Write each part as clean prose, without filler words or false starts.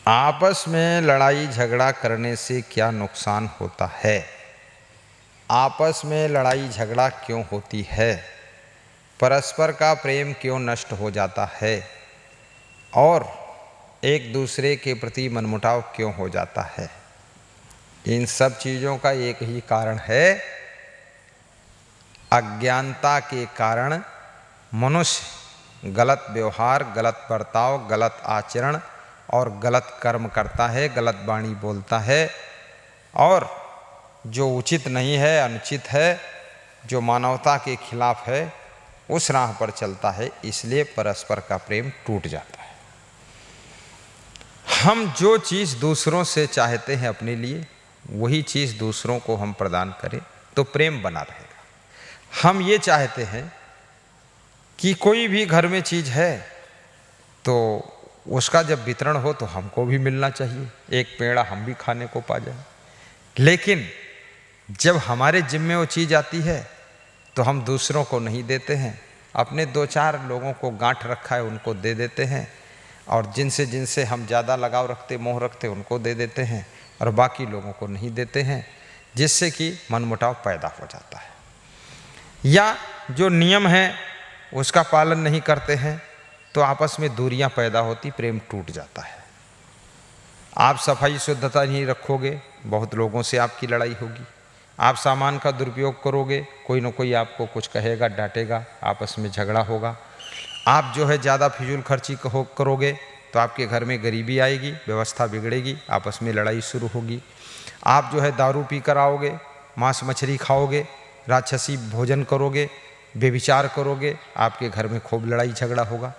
आपस में लड़ाई झगड़ा करने से क्या नुकसान होता है? आपस में लड़ाई झगड़ा क्यों होती है? परस्पर का प्रेम क्यों नष्ट हो जाता है? और एक दूसरे के प्रति मनमुटाव क्यों हो जाता है? इन सब चीज़ों का एक ही कारण है, अज्ञानता के कारण मनुष्य गलत व्यवहार, गलत बर्ताव, गलत आचरण और गलत कर्म करता है, गलत वाणी बोलता है और जो उचित नहीं है, अनुचित है, जो मानवता के खिलाफ है, उस राह पर चलता है। इसलिए परस्पर का प्रेम टूट जाता है। हम जो चीज़ दूसरों से चाहते हैं अपने लिए, वही चीज़ दूसरों को हम प्रदान करें तो प्रेम बना रहेगा। हम ये चाहते हैं कि कोई भी घर में चीज़ है तो उसका जब वितरण हो तो हमको भी मिलना चाहिए, एक पेड़ा हम भी खाने को पा जाए। लेकिन जब हमारे जिम्मे वो चीज़ आती है तो हम दूसरों को नहीं देते हैं, अपने 2-4 लोगों को गांठ रखा है उनको दे देते हैं, और जिनसे जिनसे हम ज़्यादा लगाव रखते, मोह रखते, उनको दे देते हैं और बाकी लोगों को नहीं देते हैं, जिससे कि मनमुटाव पैदा हो जाता है। या जो नियम है उसका पालन नहीं करते हैं तो आपस में दूरियां पैदा होती, प्रेम टूट जाता है। आप सफाई शुद्धता नहीं रखोगे, बहुत लोगों से आपकी लड़ाई होगी। आप सामान का दुरुपयोग करोगे, कोई ना कोई आपको कुछ कहेगा, डांटेगा, आपस में झगड़ा होगा। आप जो है ज़्यादा फिजूल खर्ची करोगे तो आपके घर में गरीबी आएगी, व्यवस्था बिगड़ेगी, आपस में लड़ाई शुरू होगी। आप जो है दारू पी कर आओगे, मांस मछली खाओगे, राक्षसी भोजन करोगे, व्यभिचार करोगे, आपके घर में खूब लड़ाई झगड़ा होगा।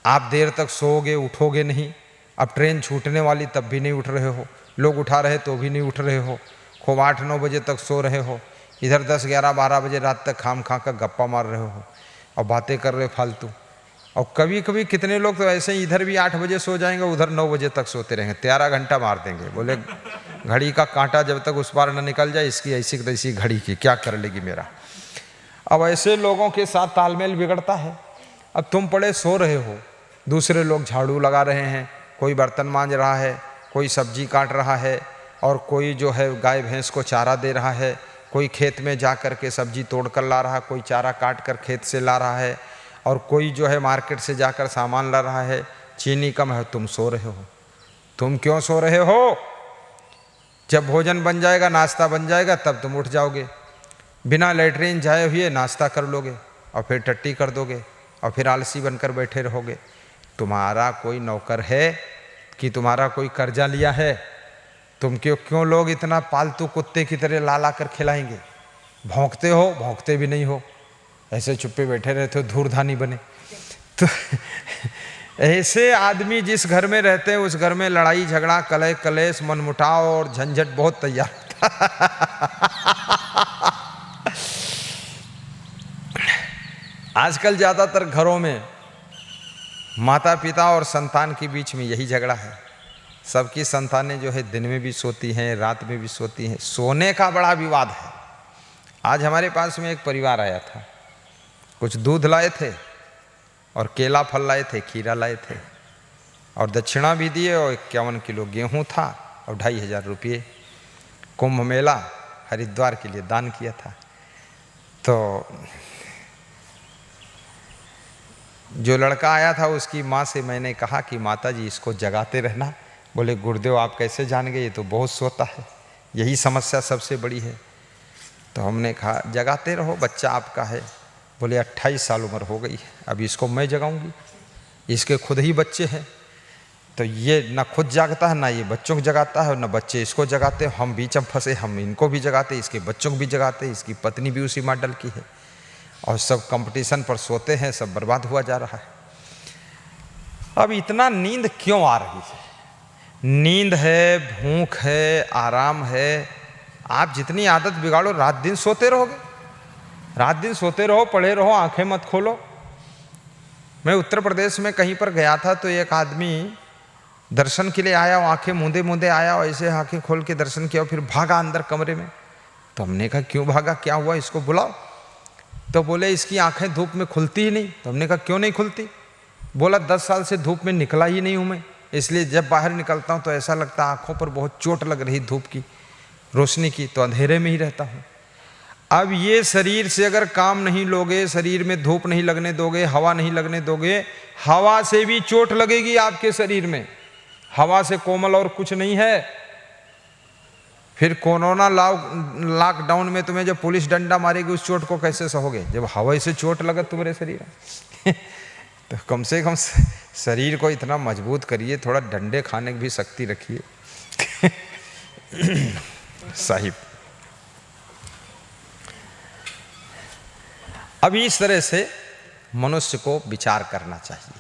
आप देर तक सोओगे, उठोगे नहीं। अब ट्रेन छूटने वाली तब भी नहीं उठ रहे हो, लोग उठा रहे तो भी नहीं उठ रहे हो, खूब 8-9 बजे तक सो रहे हो, इधर 10-11-12 बजे रात तक खाम खा कर गप्पा मार रहे हो और बातें कर रहे फालतू। और कभी कभी कितने लोग तो ऐसे ही इधर भी 8 बजे सो जाएंगे, उधर 9 बजे तक सोते रहेंगे, 13 घंटा मार देंगे। बोले घड़ी का कांटा जब तक उस पार न निकल जाए, इसकी ऐसी तैसी घड़ी की क्या कर लेगी मेरा। अब ऐसे लोगों के साथ तालमेल बिगड़ता है। अब तुम पड़े सो रहे हो, दूसरे लोग झाड़ू लगा रहे हैं, कोई बर्तन मांज रहा है, कोई सब्जी काट रहा है, और कोई जो है गाय भैंस को चारा दे रहा है, कोई खेत में जा कर के सब्जी तोड़ कर ला रहा है, कोई चारा काट कर खेत से ला रहा है, और कोई जो है मार्केट से जाकर सामान ला रहा है। चीनी कम है, तुम सो रहे हो। तुम क्यों सो रहे हो? जब भोजन बन जाएगा, नाश्ता बन जाएगा, तब तुम उठ जाओगे, बिना लेटरिन जाए हुए नाश्ता कर लोगे और फिर टट्टी कर दोगे और फिर आलसी बनकर बैठे रहोगे। तुम्हारा कोई नौकर है कि तुम्हारा कोई कर्जा लिया है? तुम क्यों लोग इतना पालतू कुत्ते की तरह ला ला कर खिलाएंगे? भौंकते हो, भौंकते भी नहीं हो, ऐसे चुप्पे बैठे रहते हो, धूर्धानी बने। तो ऐसे आदमी जिस घर में रहते हैं उस घर में लड़ाई झगड़ा, कलह कलेश, मनमुटाव और झंझट बहुत तैयार होता। आजकल ज़्यादातर घरों में माता पिता और संतान के बीच में यही झगड़ा है। सबकी संतानें जो है दिन में भी सोती हैं, रात में भी सोती हैं, सोने का बड़ा विवाद है। आज हमारे पास में एक परिवार आया था, कुछ दूध लाए थे और केला फल लाए थे, खीरा लाए थे, और दक्षिणा भी दिए, और 51 किलो गेहूँ था और 2500 रुपये कुंभ मेला हरिद्वार के लिए दान किया था। तो जो लड़का आया था उसकी माँ से मैंने कहा कि माता जी इसको जगाते रहना। बोले गुरुदेव आप कैसे जान गए, ये तो बहुत सोता है, यही समस्या सबसे बड़ी है। तो हमने कहा जगाते रहो, बच्चा आपका है। बोले 28 साल उम्र हो गई है, अब इसको मैं जगाऊंगी, इसके खुद ही बच्चे हैं, तो ये ना खुद जागता है, ना ये बच्चों को जगाता है, ना बच्चे इसको जगाते। हम बीच में फंसे, हम इनको भी जगाते, इसके बच्चों को भी जगाते, इसकी पत्नी भी उसी मॉडल की है, और सब कंपटीशन पर सोते हैं, सब बर्बाद हुआ जा रहा है। अब इतना नींद क्यों आ रही है? नींद है, भूख है, आराम है। आप जितनी आदत बिगाड़ो, रात दिन सोते रहोगे, रात दिन सोते रहो, पड़े रहो, आंखें मत खोलो। मैं उत्तर प्रदेश में कहीं पर गया था तो एक आदमी दर्शन के लिए आया, आंखें मूंदे मूंदे आया, और ऐसे आंखें खोल के दर्शन किया, फिर भागा अंदर कमरे में। तो हमने कहा क्यों भागा, क्या हुआ, इसको बुलाओ। तो बोले इसकी आंखें धूप में खुलती ही नहीं। तो हमने कहा क्यों नहीं खुलती? बोला 10 साल से धूप में निकला ही नहीं हूँ मैं, इसलिए जब बाहर निकलता हूँ तो ऐसा लगता है आँखों पर बहुत चोट लग रही धूप की रोशनी की, तो अंधेरे में ही रहता हूँ। अब ये शरीर से अगर काम नहीं लोगे, शरीर में धूप नहीं लगने दोगे, हवा नहीं लगने दोगे, हवा से भी चोट लगेगी आपके शरीर में। हवा से कोमल और कुछ नहीं है। फिर कोरोना लॉकडाउन में तुम्हें जब पुलिस डंडा मारेगी उस चोट को कैसे सहोगे, जब हवा से चोट लगे तुम्हारे शरीर में। तो कम से कम शरीर को इतना मजबूत करिए, थोड़ा डंडे खाने की भी शक्ति रखिए। साहिब, अब इस तरह से मनुष्य को विचार करना चाहिए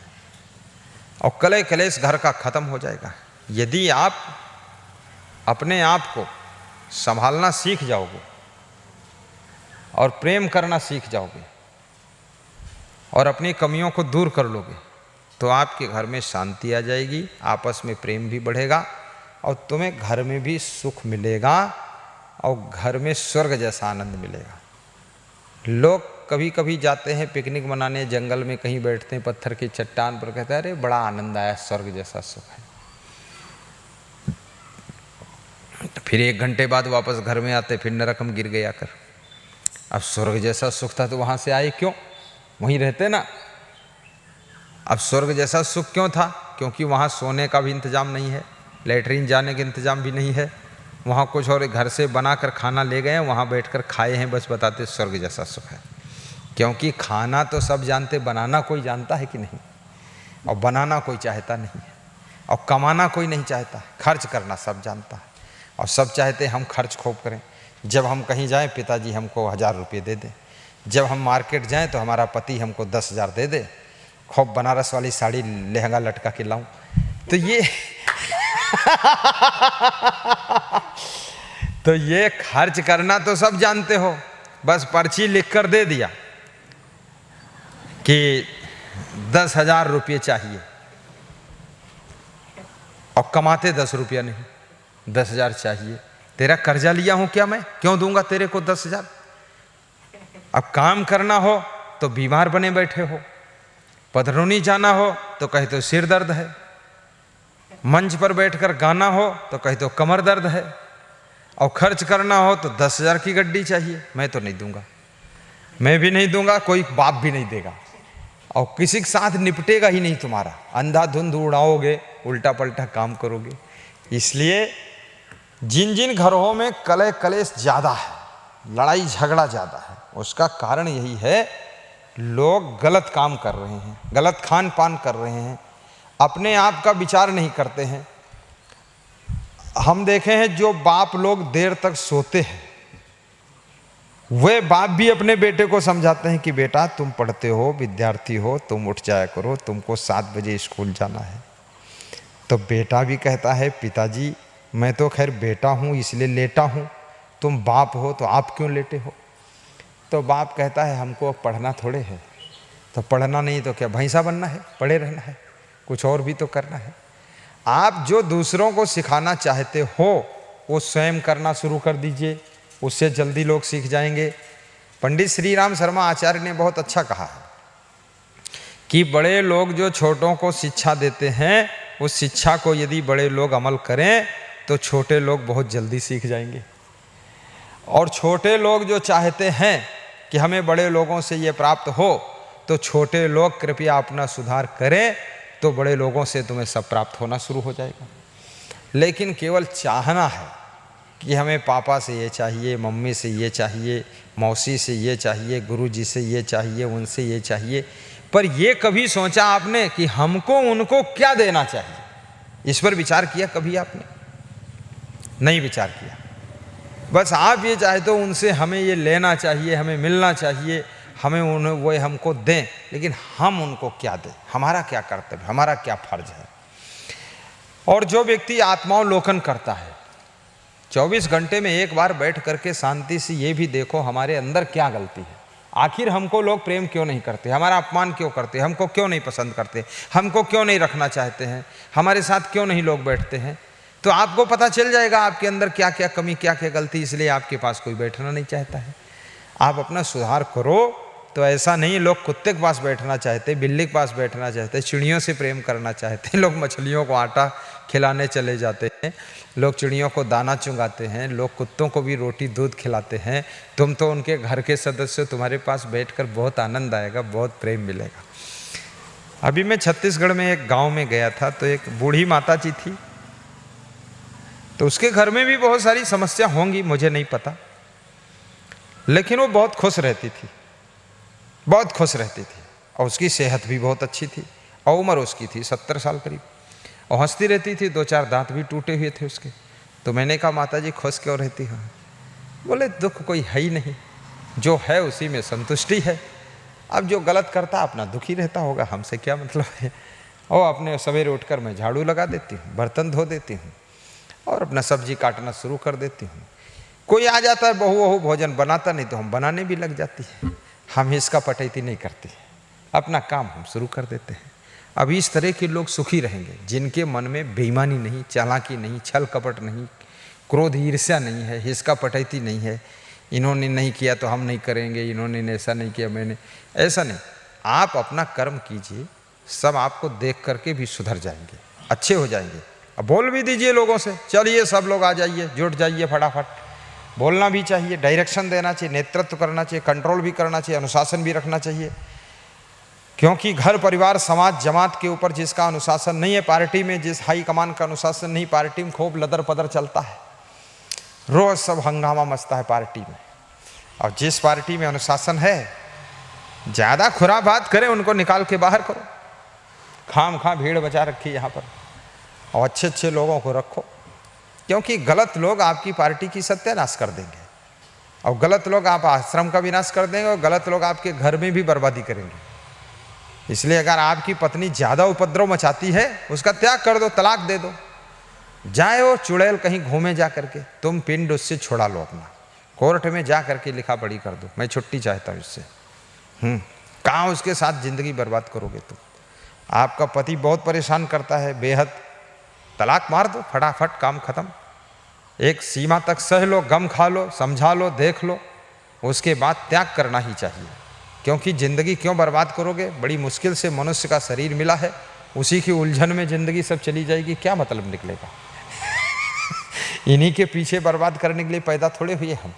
और कले कलेश घर का खत्म हो जाएगा। यदि आप अपने आप को संभालना सीख जाओगे और प्रेम करना सीख जाओगे और अपनी कमियों को दूर कर लोगे, तो आपके घर में शांति आ जाएगी, आपस में प्रेम भी बढ़ेगा और तुम्हें घर में भी सुख मिलेगा और घर में स्वर्ग जैसा आनंद मिलेगा। लोग कभी कभी जाते हैं पिकनिक मनाने, जंगल में कहीं बैठते हैं पत्थर की चट्टान पर, कहते हैं अरे बड़ा आनंद आया, स्वर्ग जैसा सुख है। फिर 1 घंटे बाद वापस घर में आते, फिर नरक में गिर गया कर। अब स्वर्ग जैसा सुख था तो वहाँ से आए क्यों, वहीं रहते ना। अब स्वर्ग जैसा सुख क्यों था, क्योंकि वहाँ सोने का भी इंतजाम नहीं है, लेटरिन जाने का इंतजाम भी नहीं है, वहाँ कुछ और घर से बनाकर खाना ले गए, वहाँ बैठकर खाए हैं, बस बताते स्वर्ग जैसा सुख है। क्योंकि खाना तो सब जानते, बनाना कोई जानता है कि नहीं, और बनाना कोई चाहता नहीं है, और कमाना कोई नहीं चाहता, खर्च करना सब जानता है और सब चाहते हम खर्च खूब करें। जब हम कहीं जाएं पिताजी हमको 1000 रुपये दे दें, जब हम मार्केट जाएं तो हमारा पति हमको 10,000 दे दे, खूब बनारस वाली साड़ी लहंगा लटका के लाऊं। तो ये तो ये खर्च करना तो सब जानते हो, बस पर्ची लिख कर दे दिया कि 10,000 रुपये चाहिए और कमाते 10 रुपया नहीं, 10,000 चाहिए। तेरा कर्जा लिया हूं क्या मैं, क्यों दूंगा तेरे को 10,000। अब काम करना हो तो बीमार बने बैठे हो, पधरौनी जाना हो तो कहते हो सिर दर्द है, मंच पर बैठकर गाना हो तो कहते हो कमर दर्द है, और खर्च करना हो तो 10,000 की गड्डी चाहिए। मैं तो नहीं दूंगा, मैं भी नहीं दूंगा, कोई बाप भी नहीं देगा, और किसी के साथ निपटेगा ही नहीं तुम्हारा। अंधाधुंध उड़ाओगे, उल्टा पल्टा काम करोगे। इसलिए जिन जिन घरों में कलह कलेश ज़्यादा है, लड़ाई झगड़ा ज़्यादा है, उसका कारण यही है लोग गलत काम कर रहे हैं, गलत खान पान कर रहे हैं, अपने आप का विचार नहीं करते हैं। हम देखे हैं जो बाप लोग देर तक सोते हैं, वे बाप भी अपने बेटे को समझाते हैं कि बेटा तुम पढ़ते हो, विद्यार्थी हो, तुम उठ जाया करो, तुमको 7 बजे स्कूल जाना है। तो बेटा भी कहता है पिताजी मैं तो खैर बेटा हूँ इसलिए लेटा हूँ, तुम बाप हो तो आप क्यों लेटे हो। तो बाप कहता है हमको पढ़ना थोड़े है, तो पढ़ना नहीं तो क्या भैंसा बनना है, पढ़े रहना है, कुछ और भी तो करना है। आप जो दूसरों को सिखाना चाहते हो वो स्वयं करना शुरू कर दीजिए, उससे जल्दी लोग सीख जाएंगे। पंडित श्री राम शर्मा आचार्य ने बहुत अच्छा कहा है कि बड़े लोग जो छोटों को शिक्षा देते हैं, उस शिक्षा को यदि बड़े लोग अमल करें तो छोटे लोग बहुत जल्दी सीख जाएंगे। और छोटे लोग जो चाहते हैं कि हमें बड़े लोगों से ये प्राप्त हो, तो छोटे लोग कृपया अपना सुधार करें, तो बड़े लोगों से तुम्हें सब प्राप्त होना शुरू हो जाएगा। लेकिन केवल चाहना है कि हमें पापा से ये चाहिए, मम्मी से ये चाहिए, मौसी से ये चाहिए, गुरुजी से ये चाहिए, उनसे ये चाहिए, पर ये कभी सोचा आपने कि हमको उनको क्या देना चाहिए? इस पर विचार किया कभी आपने? नहीं विचार किया। बस आप ये चाहते हो उनसे हमें ये लेना चाहिए, हमें मिलना चाहिए, हमें उन्हें वो हमको दें, लेकिन हम उनको क्या दें, हमारा क्या कर्तव्य, हमारा क्या फर्ज है। और जो व्यक्ति आत्मावलोकन करता है, 24 घंटे में एक बार बैठ करके शांति से ये भी देखो हमारे अंदर क्या गलती है, आखिर हमको लोग प्रेम क्यों नहीं करते, हमारा अपमान क्यों करते, हमको क्यों नहीं पसंद करते, हमको क्यों नहीं रखना चाहते हैं, हमारे साथ क्यों नहीं लोग बैठते हैं। तो आपको पता चल जाएगा आपके अंदर क्या क्या कमी, क्या क्या गलती, इसलिए आपके पास कोई बैठना नहीं चाहता है। आप अपना सुधार करो, तो ऐसा नहीं, लोग कुत्ते के पास बैठना चाहते, बिल्ली के पास बैठना चाहते, चिड़ियों से प्रेम करना चाहते, लोग मछलियों को आटा खिलाने चले जाते हैं, लोग चिड़ियों को दाना चुंगाते हैं, लोग कुत्तों को भी रोटी दूध खिलाते हैं। तुम तो उनके घर के सदस्य हो, तुम्हारे पास बैठकर बहुत आनंद आएगा, बहुत प्रेम मिलेगा। अभी मैं छत्तीसगढ़ में एक गांव में गया था, तो एक बूढ़ी माता जी थी, तो उसके घर में भी बहुत सारी समस्या होंगी, मुझे नहीं पता, लेकिन वो बहुत खुश रहती थी, बहुत खुश रहती थी, और उसकी सेहत भी बहुत अच्छी थी, और उम्र उसकी थी 70 साल करीब, और हंसती रहती थी, 2-4 दांत भी टूटे हुए थे उसके। तो मैंने कहा माता जी खुश क्यों रहती हो? बोले दुख कोई है ही नहीं, जो है उसी में संतुष्टि है। अब जो गलत करता अपना दुखी रहता होगा, हमसे क्या मतलब है। और अपने सवेरे उठकर मैं झाड़ू लगा देती हूँ, बर्तन धो देती हूँ, और अपना सब्जी काटना शुरू कर देती हूँ। कोई आ जाता है बहू वहू भोजन बनाता, नहीं तो हम बनाने भी लग जाती है। हम इसका पटैती नहीं करती, अपना काम हम शुरू कर देते हैं। अब इस तरह के लोग सुखी रहेंगे जिनके मन में बेईमानी नहीं, चालाकी नहीं, छल कपट नहीं, क्रोध ईर्ष्या नहीं है, हिसका पटैती नहीं है, इन्होंने नहीं किया तो हम नहीं करेंगे, इन्होंने ऐसा नहीं किया मैंने, ऐसा नहीं। आप अपना कर्म कीजिए, सब आपको देख करके भी सुधर जाएंगे, अच्छे हो जाएंगे। अब बोल भी दीजिए लोगों से, चलिए सब लोग आ जाइए, जुट जाइए, फटाफट बोलना भी चाहिए, डायरेक्शन देना चाहिए, नेतृत्व करना चाहिए, कंट्रोल भी करना चाहिए, अनुशासन भी रखना चाहिए। क्योंकि घर परिवार समाज जमात के ऊपर जिसका अनुशासन नहीं है, पार्टी में जिस हाई कमान का अनुशासन नहीं, पार्टी में खूब लदर पदर चलता है, रोज सब हंगामा मचता है पार्टी में। और जिस पार्टी में अनुशासन है, ज़्यादा खुराबात करें उनको निकाल के बाहर करो, खाम खा भीड़ बचा रखी यहाँ पर, और अच्छे अच्छे लोगों को रखो। क्योंकि गलत लोग आपकी पार्टी की सत्यानाश कर देंगे, और गलत लोग आप आश्रम का विनाश कर देंगे, और गलत लोग आपके घर में भी बर्बादी करेंगे। इसलिए अगर आपकी पत्नी ज़्यादा उपद्रव मचाती है, उसका त्याग कर दो, तलाक दे दो, जाए वो चुड़ैल कहीं घूमे जा करके, तुम पिंड उससे छुड़ा लो अपना, कोर्ट में जा करके लिखा पढ़ी कर दो, मैं छुट्टी चाहता हूँ इससे। कहाँ उसके साथ ज़िंदगी बर्बाद करोगे तुम? आपका पति बहुत परेशान करता है बेहद, तलाक मार दो, फटाफट काम खत्म। एक सीमा तक सह लो, गम खा लो, समझा लो, देख लो, उसके बाद त्याग करना ही चाहिए। क्योंकि ज़िंदगी क्यों बर्बाद करोगे? बड़ी मुश्किल से मनुष्य का शरीर मिला है, उसी की उलझन में ज़िंदगी सब चली जाएगी, क्या मतलब निकलेगा? इन्हीं के पीछे बर्बाद करने के लिए पैदा थोड़े हुए हम।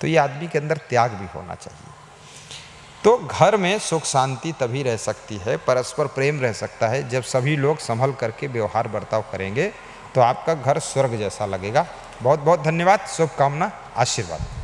तो ये आदमी के अंदर त्याग भी होना चाहिए। तो घर में सुख शांति तभी रह सकती है, परस्पर प्रेम रह सकता है, जब सभी लोग संभल करके व्यवहार बर्ताव करेंगे, तो आपका घर स्वर्ग जैसा लगेगा। बहुत बहुत धन्यवाद, शुभकामना, आशीर्वाद।